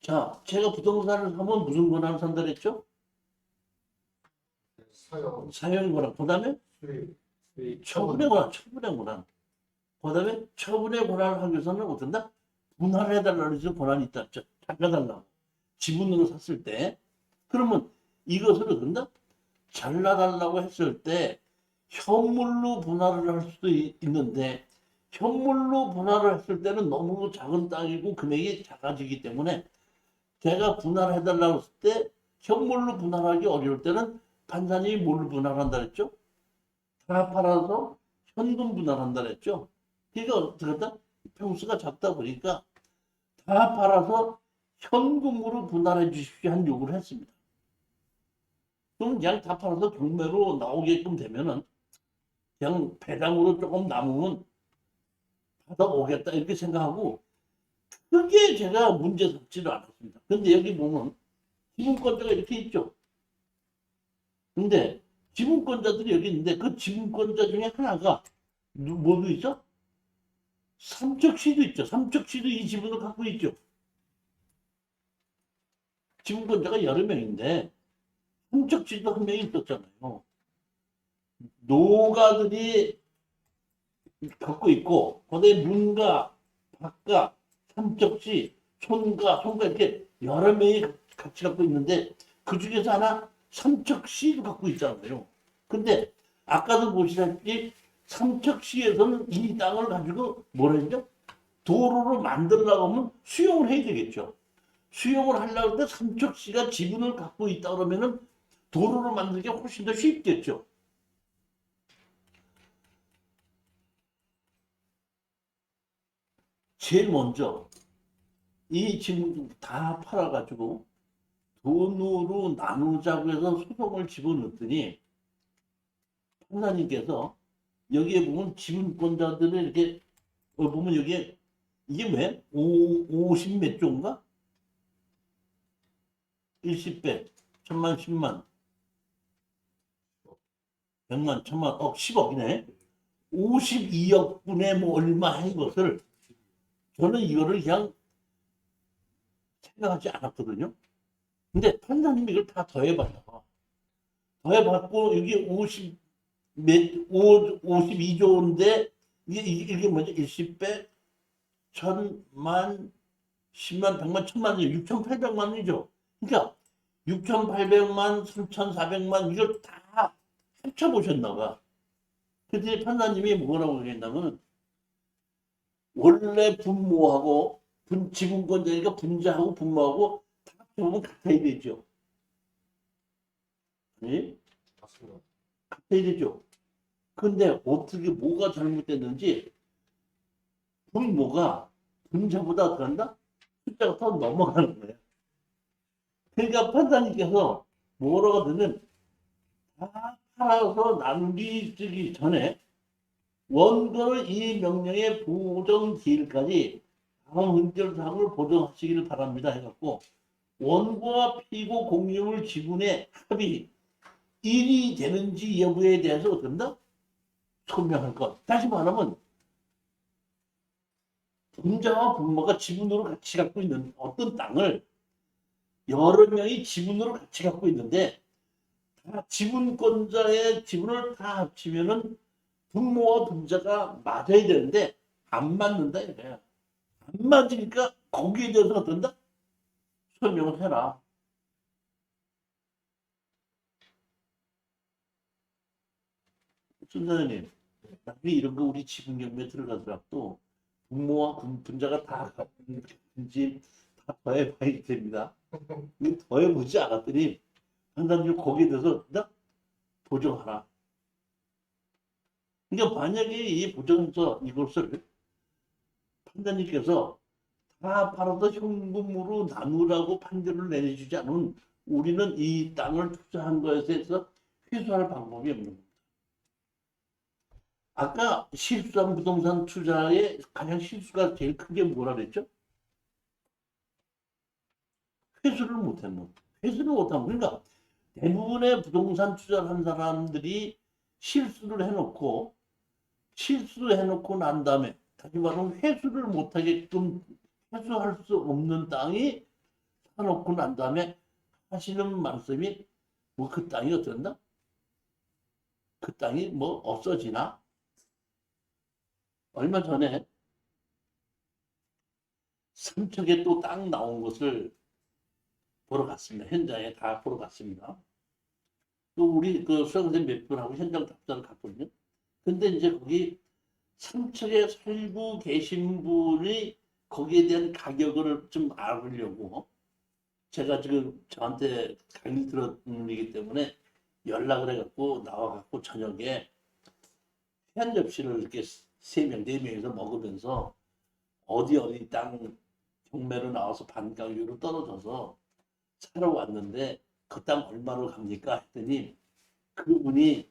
자, 제가 부동산을 사면 무슨 권한을 산다 그랬죠? 사용, 사용 권한. 그 다음에 수입, 처분의 권한, 처분의 권한. 그 다음에 처분의 권한을 하기 위해서는 어떤다? 분할을 해달라는 권한이 있다. 잘라달라고. 지분으로 샀을 때. 그러면 이것을 어떤다? 잘라달라고 했을 때 현물로 분할을 할 수도 있는데 현물로 분할을 했을 때는 너무 작은 땅이고 금액이 작아지기 때문에 제가 분할해달라고 했을 때 현물로 분할하기 어려울 때는 판사님이 뭘로 분할한다 그랬죠? 다 팔아서 현금 분할한다 그랬죠? 그러니까 어떻게 했다? 평수가 작다 보니까 다 팔아서 현금으로 분할해 주십시오 한 요구를 했습니다. 그럼 그냥 다 팔아서 경매로 나오게끔 되면은 그냥 배당으로 조금 남으면 받아오겠다 이렇게 생각하고 크게 제가 문제 삼지를 않았습니다. 근데 여기 보면 지분권자가 이렇게 있죠. 근데 지분권자들이 여기 있는데 그 지분권자 중에 하나가 뭐도 있죠? 삼척시도 있죠. 삼척시도 이 지분을 갖고 있죠. 지분권자가 여러 명인데 삼척시도 한 명이 있었잖아요. 노가들이 갖고 있고 그다음에 문가, 박가, 삼척시, 손가 이렇게 여러 명이 같이 갖고 있는데 그 중에서 하나 삼척시도 갖고 있잖아요. 근데 아까도 보시다시피 삼척시에서는 이 땅을 가지고 뭐라 했죠? 도로를 만들려고 하면 수용을 해야 되겠죠. 수용을 하려고 할 때 삼척시가 지분을 갖고 있다 그러면은 도로를 만들기 훨씬 더 쉽겠죠. 제일 먼저 이 지분 다 팔아가지고 돈으로 나누자고 해서 소송을 집어넣더니 판사님께서 여기에 보면 지분권자들을 이렇게 보면 여기에 이게 왜? 50 몇 조인가? 10배, 1000만, 10만, 100만, 1000만, 10억이네. 52억 분의 뭐 얼마 한 것을 저는 이거를 그냥 생각하지 않았거든요. 근데 판사님이 이걸 다 더해봤다가 더해봤고 여기 52조인데 이게 뭐죠? 10배, 1000만, 10만, 100만, 1000만, 6,800만 원이죠. 그러니까 6,800만, 3,400만 이걸 다 합쳐보셨나 봐. 그때 판사님이 뭐라고 했냐면 원래 분모하고 지분권자니까 분자하고 분모하고 다 합쳐보면 같아야 되죠. 네? 맞습니다. 같아야 되죠. 근데 어떻게 뭐가 잘못됐는지 분모가 분자보다 더한다? 숫자가 더 넘어가는 거예요. 그러니까 판사님께서 뭐라고 하더니 다 팔아서 나누기 전에 원고는 이 명령의 보정 기일까지 다음 흔적 사항을 보정하시기를 바랍니다 해갖고 원고와 피고 공유물 지분의 합이 일이 되는지 여부에 대해서 어떤다? 소명할 것. 다시 말하면 분자와 분모가 지분으로 같이 갖고 있는 어떤 땅을 여러 명이 지분으로 같이 갖고 있는데 다 지분권자의 지분을 다 합치면은 분모와 분자가 맞아야 되는데 안 맞는다 이거야. 안 맞으니까 거기에 대해서 어떤다? 설명을 해라. 순사님, 나중에 이런 거 우리 지분 경매에 들어가더라도 분모와 분자가 다 같은지 다 더해봐야 됩니다. 더해보지 않았더니 판단적으로 거기에 대해서 나 보정하라. 그러니까 만약에 이 보정에서 이것을 판단님께서 다 팔아서 현금으로 나누라고 판결을 내려주지 않으면 우리는 이 땅을 투자한 것에 대해서 회수할 방법이 없는 겁니다. 아까 실수한 부동산 투자의 가장 실수가 제일 큰 게 뭐라 그랬죠? 회수를 못하면. 회수를 못하면. 그러니까 대부분의 부동산 투자를 한 사람들이 실수를 해놓고 난 다음에 다시 말하면 회수를 못하게끔 회수할 수 없는 땅이 사놓고 난 다음에 하시는 말씀이 뭐 그 땅이 어땠나? 그 땅이 뭐 없어지나? 얼마 전에 삼척에 또 땅 나온 것을 보러 갔습니다. 현장에 다 보러 갔습니다. 또 우리 그 수강생 몇 분하고 현장 답사를 갔거든요. 근데 이제 거기 삼척에 살고 계신 분이 거기에 대한 가격을 좀 알으려고 제가 지금 저한테 강의 들은 분이기 때문에 연락을 해갖고 나와갖고 저녁에 한 접시를 이렇게 세 명, 네 명이서 먹으면서 어디 땅 경매로 나와서 반가격으로 떨어져서 사러 왔는데 그 땅 얼마로 갑니까? 했더니 그분이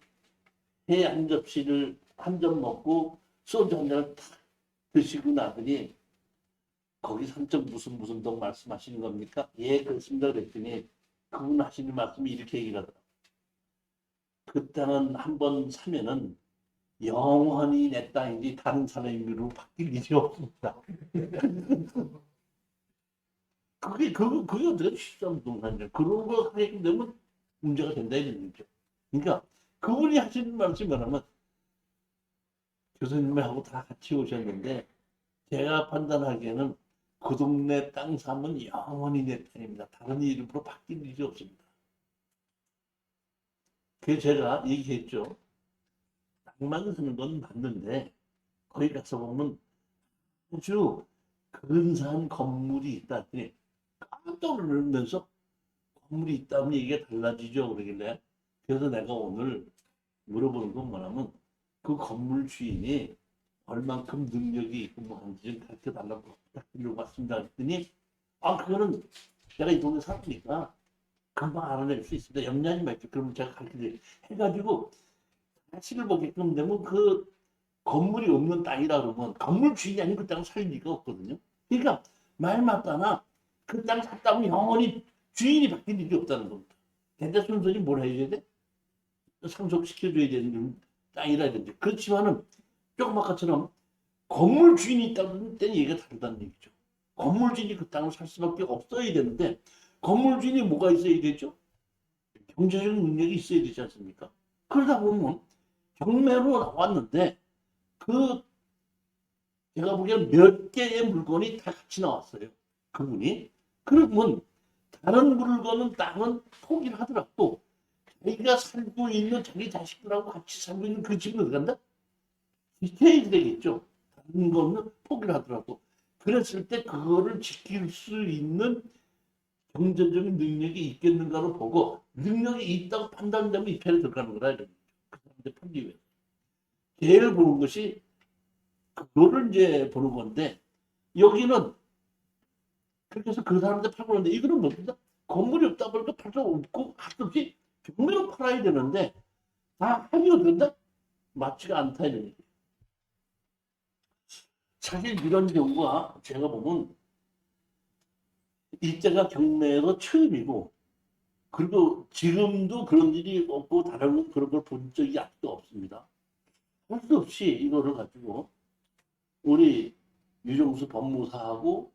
회 한 접시를 한 점 먹고 소주 한 잔을 탁 드시고 나더니 거기 삼척 무슨 동 말씀하시는 겁니까? 예, 그렇습니다. 그랬더니 그분 하시는 말씀이 이렇게 얘기를 하더라고요. 그 땅은 한번 사면은 영원히 내 땅인지 다른 사람으로 바뀔 일이 없습니다. 그게 어떻게 시장부동산이냐. 그런 거 하게 되면 문제가 된다 이런 얘기죠. 그러니까 그분이 하시는 말씀이 뭐냐면 교수님하고 다 같이 오셨는데 제가 판단하기에는 그 동네 땅 사면 영원히 내 땅입니다. 다른 이름으로 바뀔 일이 없습니다. 그래서 제가 얘기했죠. 땅만 사는 건 맞는데 거기 가서 보면 아주 근사한 건물이 있다 했더니 깜짝 놀라면서 건물이 있다면 얘기가 달라지죠 그러길래 그래서 내가 오늘 물어보는 건 뭐냐면 그 건물 주인이 얼만큼 능력이 있고 뭐 하는지 좀 가르쳐 달라고 부탁드리려고 왔습니다 그랬더니 그거는 내가 이 동네 사람이니까 금방 알아낼 수 있습니다. 염려하지 마십시오. 그러면 제가 가르쳐 해가지고 사실을 보게끔 되면 그 건물이 없는 땅이라 그러면 건물 주인이 아닌 그 땅을 살 리가 없거든요. 그러니까 말 맞다나 그 땅 샀다면 영원히 주인이 바뀔 일이 없다는 겁니다. 근데 순전히 뭘 해줘야 돼? 상속시켜줘야 되는 땅이라든지. 그렇지만은 조금 아까처럼 건물 주인이 있다는 때는 얘기가 다르다는 얘기죠. 건물 주인이 그 땅을 살 수밖에 없어야 되는데 건물 주인이 뭐가 있어야 되죠? 경제적 능력이 있어야 되지 않습니까? 그러다 보면 경매로 나왔는데 그 제가 보기에는 몇 개의 물건이 다 같이 나왔어요. 그분이. 그러면 다른 물건은 땅은 포기를 하더라도 자기가 살고 있는 자기 자식들하고 같이 살고 있는 그 집은 어디 간다? 지켜야 되겠죠. 다른 거는 포기를 하더라도. 그랬을 때 그거를 지킬 수 있는 경제적인 능력이 있겠는가를 보고 능력이 있다고 판단되면 입찰에 들어가는 거라 이런 거죠. 그 사람들 팔기 위해서. 계획을 보는 것이 그거를 이제 보는 건데 여기는 그렇게 해서 그 사람들 팔고 있는데 이거는 뭡니까? 건물이 없다 보니까 팔 수 없고 할 수 없이 벽면을 팔아야 되는데 다 합의가 된다? 맞지가 않다 이런 얘기. 사실 이런 경우가 제가 보면 이때가 경매에서 처음이고 그리고 지금도 그런 일이 없고 다른 그런 걸 본 적이 아직도 없습니다. 할 수 없이 이거를 가지고 우리 유정수 법무사하고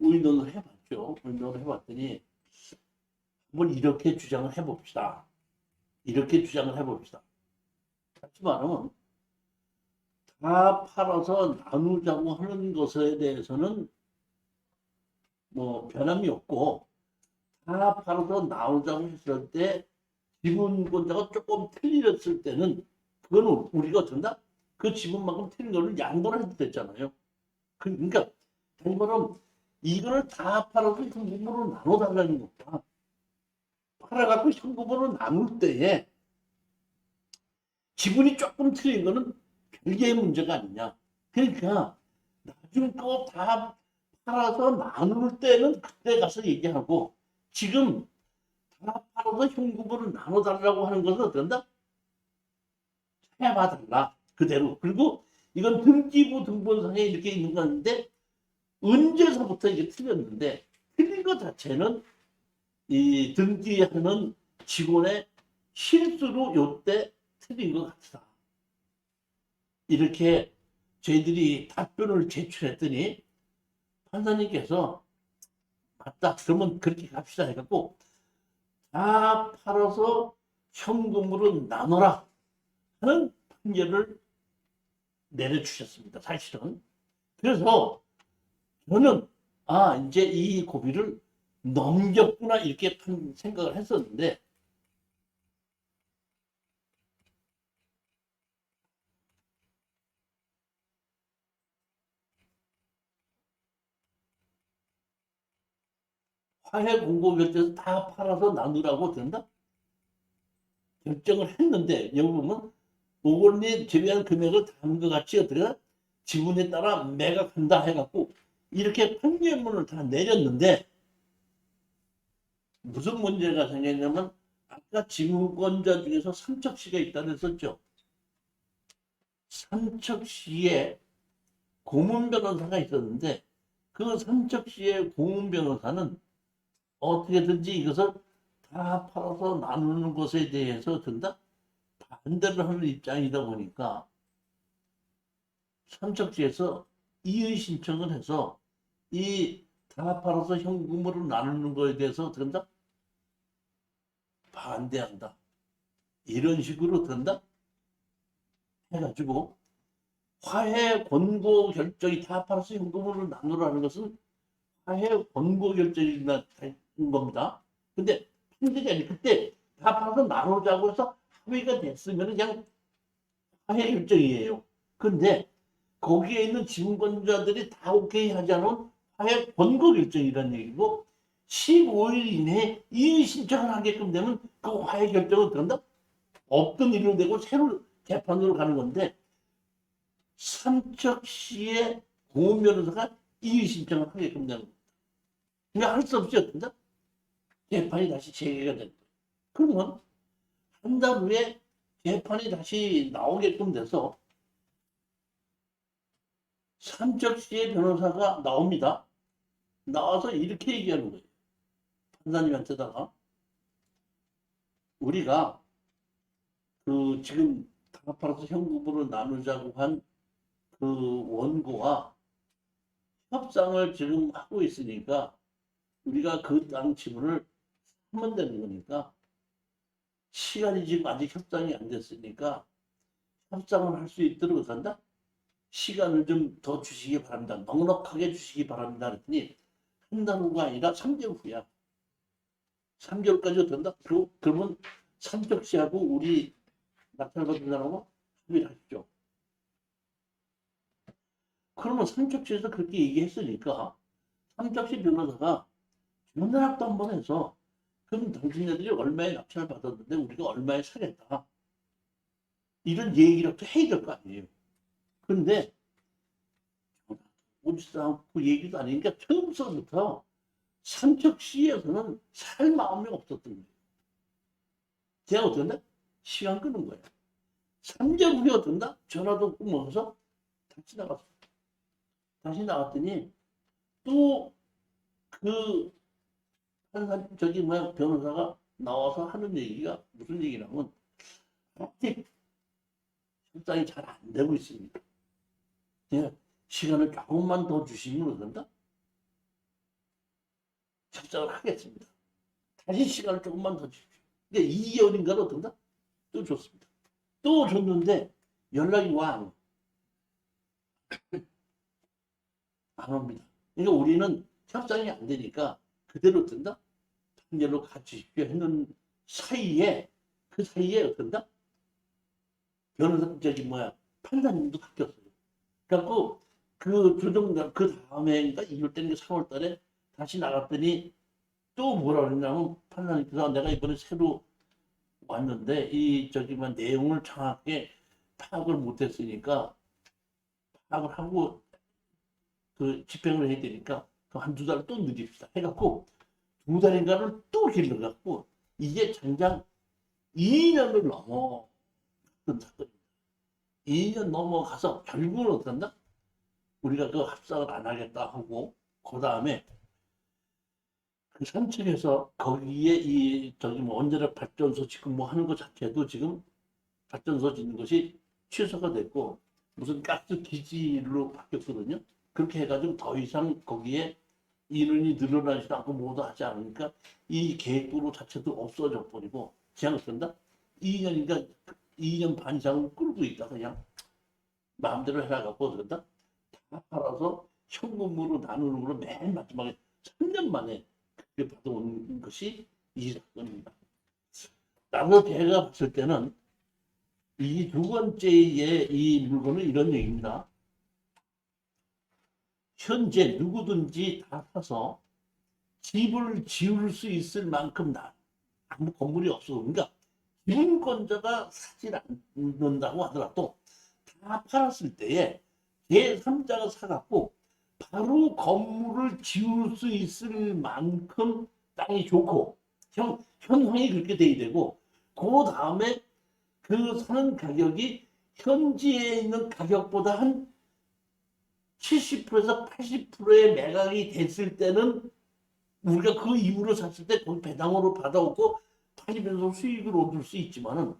의논을 해봤죠. 의논을 해봤더니 한번 이렇게 주장을 해봅시다. 이렇게 주장을 해봅시다. 다시 말하면 다 팔아서 나누자고 하는 것에 대해서는 뭐 변함이 없고 다 팔아서 나누자고 했을 때 지분권자가 조금 틀렸을 때는 그건 우리가 어쩐다? 그 지분만큼 틀린 거를 양보를 해도 됐잖아요. 그러니까 다시 말하면 이거를 다 팔아서 현금으로 나눠달라는 것보다 팔아갖고 현금으로 나눌 때에 지분이 조금 틀린 거는 별개의 문제가 아니냐. 그러니까 나중에 거 다 팔아서 나눌 때는 그때 가서 얘기하고 지금 다 팔아서 현금으로 나눠달라고 하는 것은 어떤다? 해봐달라. 그대로. 그리고 이건 등기부 등본상에 이렇게 있는 건데 언제서부터 이게 틀렸는데 틀린 것 자체는 이 등기하는 직원의 실수로 요때 틀린 것 같다. 이렇게 저희들이 답변을 제출했더니 판사님께서 맞다. 그러면 그렇게 갑시다 해갖고 다 팔아서 현금으로 나눠라 하는 판결을 내려주셨습니다. 사실은. 그래서 저는 이제 이 고비를 넘겼구나 이렇게 생각을 했었는데 화해 공고 결정에서 다 팔아서 나누라고 된다? 결정을 했는데 여기 보면 5원리 제외한 금액을 다음과 같이 어떻게 지분에 따라 매각한다 해갖고 이렇게 판결문을 다 내렸는데 무슨 문제가 생겼냐면 아까 지분권자 중에서 삼척시가 있다고 했었죠. 삼척시에 고문 변호사가 있었는데 그 삼척시의 고문 변호사는 어떻게든지 이것을 다 팔아서 나누는 것에 대해서 된다? 반대를 하는 입장이다 보니까 삼척시에서 이의 신청을 해서 이 다 팔아서 현금으로 나누는 것에 대해서 된다? 반대한다. 이런 식으로 된다? 해가지고 화해 권고 결정이 다 팔아서 현금으로 나누라는 것은 화해 권고 결정이 된 겁니다. 근데 판결이 아니 그때 다 팔아서 나누자고 해서 합의가 됐으면 그냥 화해 결정이에요. 근데 거기에 있는 지분권자들이 다 오케이 하지 않으면 화해 권고 결정이라는 얘기고 15일 이내에 이의 신청을 하게끔 되면 그 화해 결정은 된다? 없던 일로 되고 새로 재판으로 가는 건데 삼척시의 고문 변호사가 이의 신청을 하게끔 되는 겁니다. 그냥 할 수 없이 어떤다? 재판이 다시 재개가 되는 거예요. 그러면 한 달 후에 재판이 다시 나오게끔 돼서 삼척시의 변호사가 나옵니다. 나와서 이렇게 얘기하는 거예요. 판사님한테다가 우리가 그 지금 다 팔아서 현금으로 나누자고 한 그 원고와 협상을 지금 하고 있으니까 우리가 그 땅 지분을 하면 되는 거니까 시간이 지금 아직 협상이 안 됐으니까 협상을 할 수 있도록 한다? 시간을 좀 더 주시기 바랍니다. 넉넉하게 주시기 바랍니다. 그랬더니 한 달 후가 아니라 3개월 후야. 3개월까지 된다? 그러면 삼척시하고 우리 낙찰받은 사람하고 합의를 하시죠. 그러면 삼척시에서 그렇게 얘기했으니까 삼척시 변호사가 연락도 한 번 해서 그럼 당신네들이 얼마의 납치를 받았는데 우리가 얼마에 사겠다. 이런 얘기라도 해야 될 거 아니에요. 그런데 오지도 않고 얘기도 안 하니까 처음서부터 삼척시에서는 살 마음이 없었던 거예요. 제가 어떻게 한다? 시간 끄는 거예요. 3년 후에 어떻게 한다? 전화도 끊어서 다시 나갔어. 다시 나갔더니 또 그 판사 저기 뭐야 변호사가 나와서 하는 얘기가 무슨 얘기냐면 아직 협상이 잘 안 되고 있습니다. 제가 시간을 조금만 더 주시면 어떤다? 협상을 하겠습니다. 다시 시간을 조금만 더 주십시오. 근데 2개월인가를 어떤다? 또 줬습니다. 또 줬는데 연락이 와 안 옵니다. 그러니까 우리는 협상이 안 되니까 그대로 든다? 판결로 가주십시오 했는 사이에 그 사이에 어떤다? 변호사 저기 뭐야 판사님도 바뀌었어요. 그래갖고 그 조정달 그 다음에인가 이럴 때는 3월 달에 다시 나갔더니 또 뭐라 그러냐면 판사님께서 내가 이번에 새로 왔는데 이 저기 뭐 내용을 정확하게 파악을 못했으니까 파악을 하고 그 집행을 해야 되니까 한두 달 또 늦읍시다 해갖고 2달인가를 또 길러갖고 이게 장장 2년을 넘어갔던 사건입니다. 2년 넘어가서 결국은 어떤다? 우리가 그 합상을 안 하겠다 하고 그 다음에 그 산책에서 거기에 이 저기 뭐 원자력 발전소 지금 뭐 하는 것 자체도 지금 발전소 짓는 것이 취소가 됐고 무슨 가스 기지로 바뀌었거든요. 그렇게 해가지고 더 이상 거기에 인원이 늘어나지도 않고 뭐도 하지 않으니까 이 계획도로 자체도 없어져 버리고 그냥 어떤다? 2년인가 2년 반 이상을 끌고 있다 그냥 마음대로 해나가고 그런다? 다 팔아서 현금으로 나누는 걸로 맨 마지막에 3년 만에 그렇게 받아온 것이 이 사건입니다. 나도 제가 봤을 때는 이 두 번째의 이 물건은 이런 얘기입니다. 현재 누구든지 다 사서 집을 지을 수 있을 만큼 아무 건물이 없어. 그러니까 기본권자가 사지 않는다고 하더라도 다 팔았을 때에 제3자가 사갖고 바로 건물을 지을 수 있을 만큼 땅이 좋고 현황이 그렇게 돼야 되고 그 다음에 그 사는 가격이 현지에 있는 가격보다 한 70%에서 80%의 매각이 됐을 때는 우리가 그 이후로 샀을 때 거기 배당으로 받아오고 팔리면서 수익을 얻을 수 있지만은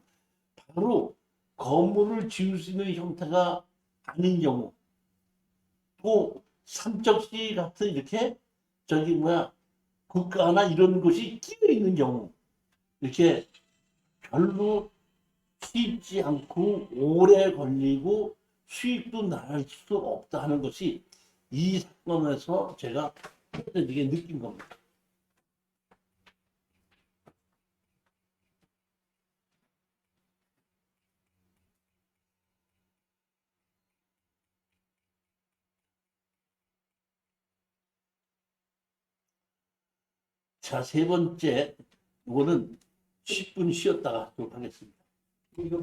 바로 건물을 지을 수 있는 형태가 아닌 경우 또 삼척시 같은 이렇게 저기 뭐야 국가나 이런 것이 끼어 있는 경우 이렇게 별로 쉽지 않고 오래 걸리고 수익도 날 수 없다 하는 것이 이 사건에서 제가 이게 느낀 겁니다. 자, 세 번째, 이거는 10분 쉬었다가 하도록 하겠습니다. 이거